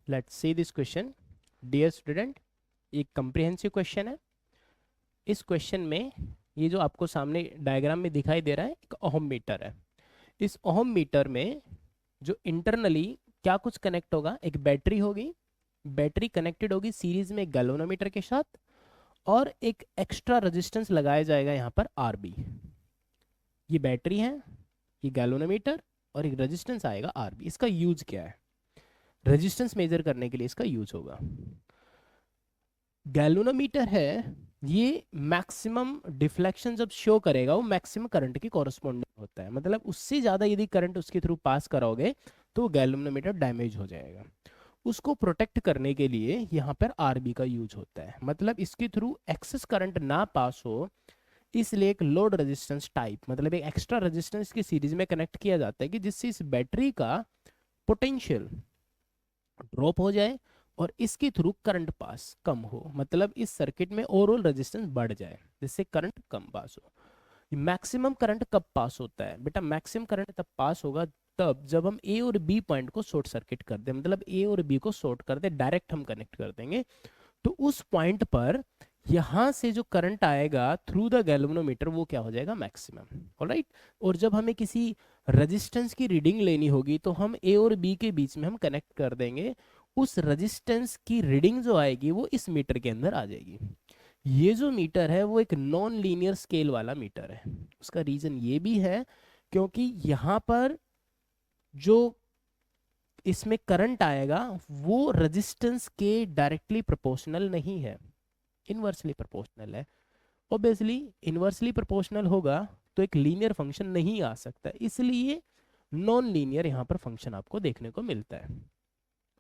Let's see this question. Dear student, एक comprehensive question है। इस क्वेश्चन में ये जो आपको सामने डायग्राम में दिखाई दे रहा है एक ओहम मीटर है। इस ओहम मीटर में जो इंटरनली क्या कुछ कनेक्ट होगा, एक बैटरी होगी। बैटरी कनेक्टेड होगी सीरीज में गैल्वेनोमीटर के साथ, और एक एक्स्ट्रा रेजिस्टेंस लगाया जाएगा यहाँ पर आरबी। ये बैटरी है, ये गैल्वेनोमीटर, और एक रेजिस्टेंस आएगा आरबी। इसका यूज क्या है? रेजिस्टेंस मेजर करने के लिए इसका यूज होगा। गैल्वेनोमीटर है, ये मैक्सिमम डिफ्लेक्शन जब शो करेगा वो मैक्सिमम करंट की कॉरस्पॉन्डिंग होता है। मतलब उससे ज़्यादा यदि करंट उसके थ्रू पास कराओगे तो गैल्वेनोमीटर डैमेज हो जाएगा। उसको प्रोटेक्ट करने के लिए यहाँ पर आरबी का यूज होता है। मतलब इसके थ्रू एक्सेस करंट ना पास हो, इसलिए एक लोड रेजिस्टेंस टाइप, मतलब एक एक्स्ट्रा रेजिस्टेंस की सीरीज में कनेक्ट किया जाता है कि जिससे इस बैटरी का पोटेंशियल ड्रॉप हो जाए और इसके थ्रू करंट पास कम हो। मतलब इस सर्किट में ओवरऑल रेजिस्टेंस बढ़ जाए जिससे करंट कम पास हो। मैक्सिमम करंट कब पास होता है बेटा? मैक्सिमम करंट तब पास होगा तब जब हम ए और बी पॉइंट को शॉर्ट सर्किट कर दें। मतलब ए और बी को शॉर्ट कर दे, डायरेक्ट हम कनेक्ट कर देंगे, तो उस पॉइंट पर यहां से जो करंट आएगा थ्रू द गैल्वेनोमीटर वो क्या हो जाएगा? मैक्सिमम। ऑलराइट। और जब हमें किसी रेजिस्टेंस की रीडिंग लेनी होगी तो हम ए और बी के बीच में हम कनेक्ट कर देंगे। उस रेजिस्टेंस की रीडिंग जो आएगी वो इस मीटर के अंदर आ जाएगी। ये जो मीटर है वो एक नॉन लीनियर स्केल वाला मीटर है। उसका रीजन ये भी है क्योंकि यहाँ पर जो इसमें करंट आएगा वो रेजिस्टेंस के डायरेक्टली प्रोपोर्शनल नहीं है, इनवर्सली प्रोपोर्शनल है। ऑब्वियसली इनवर्सली प्रोपोर्शनल होगा तो एक लीनियर फंक्शन नहीं आ सकता, इसलिए नॉन लीनियर यहाँ पर फंक्शन आपको देखने को मिलता है।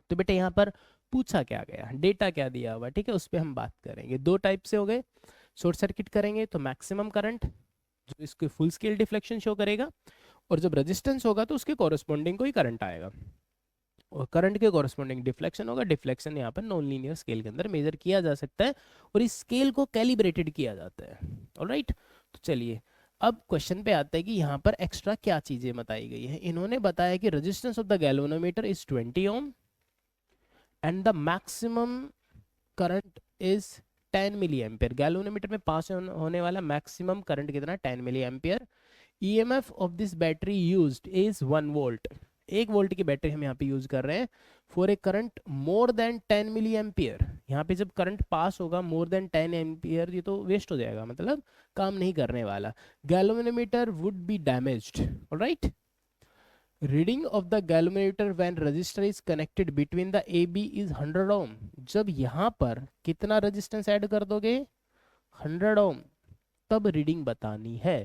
तो बेटा यहाँ पर पूछा क्या गया, डेटा क्या दिया हुआ, ठीक है, उस पर हम बात करेंगे। दो टाइप से हो गए। शॉर्ट सर्किट करेंगे तो मैक्सिमम करंट जो इसके फुल स्केल डिफ्लेक्शन शो करेगा, और जब रेजिस्टेंस होगा तो उसके कॉरेस्पॉन्डिंग कोई करंट आएगा, और करंट के कॉरेस्पॉन्डिंग डिफ्लेक्शन होगा। डिफ्लेक्शन यहाँ पर नॉन लीनियर स्केल के अंदर मेजर किया जा सकता है और इस स्केल को कैलिब्रेटेड किया जाता है। ऑलराइट। तो चलिए अब क्वेश्चन पे आते हैं कि यहाँ पर एक्स्ट्रा क्या चीजें बताई गई है। इन्होंने बताया कि resistance of the galvanometer is 20 ohm and the maximum current is 10 milliampere. Galvanometer में पास होने वाला मैक्सिमम करंट कितना? 10 milliampere. EMF of this battery used is 1 volt. 1 volt की बैटरी हम यहाँ पे यूज कर रहे हैं for a current more than 10 milliampere. यहाँ पे जब करंट पास होगा मोर देन 10 एम्पियर, ये तो वेस्ट हो जाएगा, मतलब काम नहीं करने वाला। Galvanometer would be damaged. Alright. Reading of the galvanometer when register is connected between the A B is 100 ohm. जब यहाँ पर कितना रेजिस्टेंस ऐड कर दोगे? 100 ओम, तब रीडिंग बतानी है।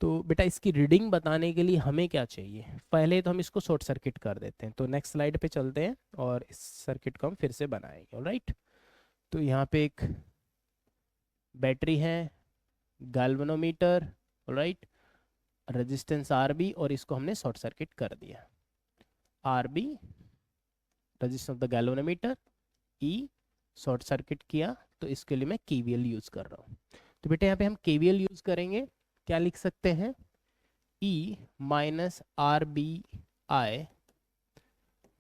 तो बेटा इसकी रीडिंग बताने के लिए हमें क्या चाहिए? पहले तो हम इसको शॉर्ट सर्किट कर देते हैं। तो नेक्स्ट स्लाइड पे चलते हैं और इस सर्किट को हम फिर से बनाएंगे। ऑलराइट। तो यहाँ पे एक बैटरी है, गैल्वेनोमीटर, ऑलराइट, रेजिस्टेंस आरबी, और इसको हमने शॉर्ट सर्किट कर दिया। R B resistance of the galvanometer, E short circuit किया, तो इसके लिए मैं केवीएल यूज कर रहा हूँ। तो बेटा यहाँ पे हम केवीएल यूज करेंगे। क्या लिख सकते हैं? E minus R B I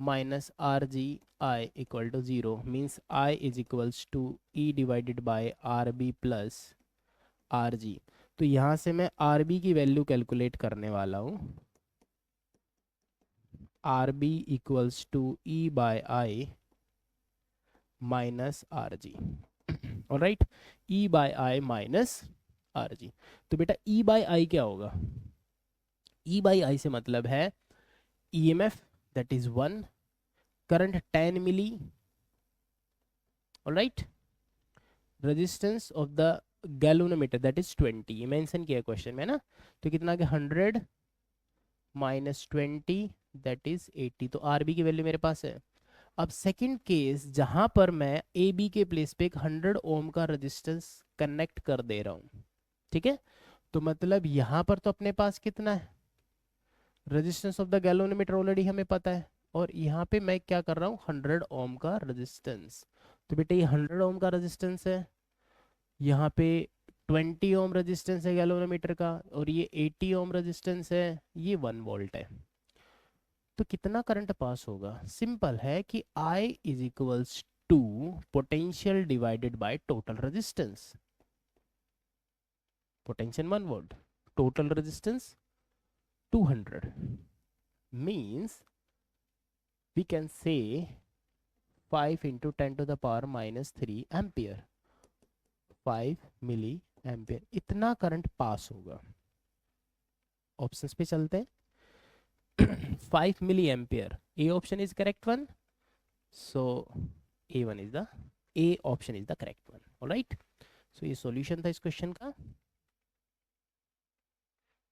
minus R G I equal to 0 means I is equals to E divided by R B plus R G. तो यहाँ से मैं आर बी की वैल्यू कैलकुलेट करने वाला हूँ। R B equals to E by I minus R G. Alright. E by I minus R G. तो बेटा E बाय आई क्या होगा? E बाई आई से मतलब है EMF that is 1, current 10 milli, alright, resistance of the galvanometer that is 20, mention किया question में ना। तो कितना के 100 माइनस 20 दैट इज 80। तो आरबी की वैल्यू मेरे पास है। अब सेकंड केस जहां पर मैं ए बी के प्लेस पे एक 100 ओम का रेजिस्टेंस कनेक्ट कर दे रहा हूं, ठीक है। तो मतलब यहां पर तो अपने पास कितना है? Resistance of the galvanometer already हमें पता है, और यहाँ पे मैं क्या कर रहा हूँ? 100 ओम का रेजिस्टेंस। तो बेटा ये 100 ओम का रेजिस्टेंस है, यहाँ पे 20 ओम रेजिस्टेंस है गैल्वेनोमीटर का, और ये 80 ओम रेजिस्टेंस है, ये 1 वोल्ट है। तो कितना करंट पास होगा? सिंपल है कि I is equals to potential divided by total resistance. Potential 1 volt, total resistance 200, means we can say 5 into 10 to the power minus 3 ampere, 5 milliampere इतना करंट पास होगा. ऑप्शंस पे चलते हैं. 5 milliampere, A option is correct one. So A1 is the A option is the correct one. All right. So ये solution था इस क्वेश्चन का.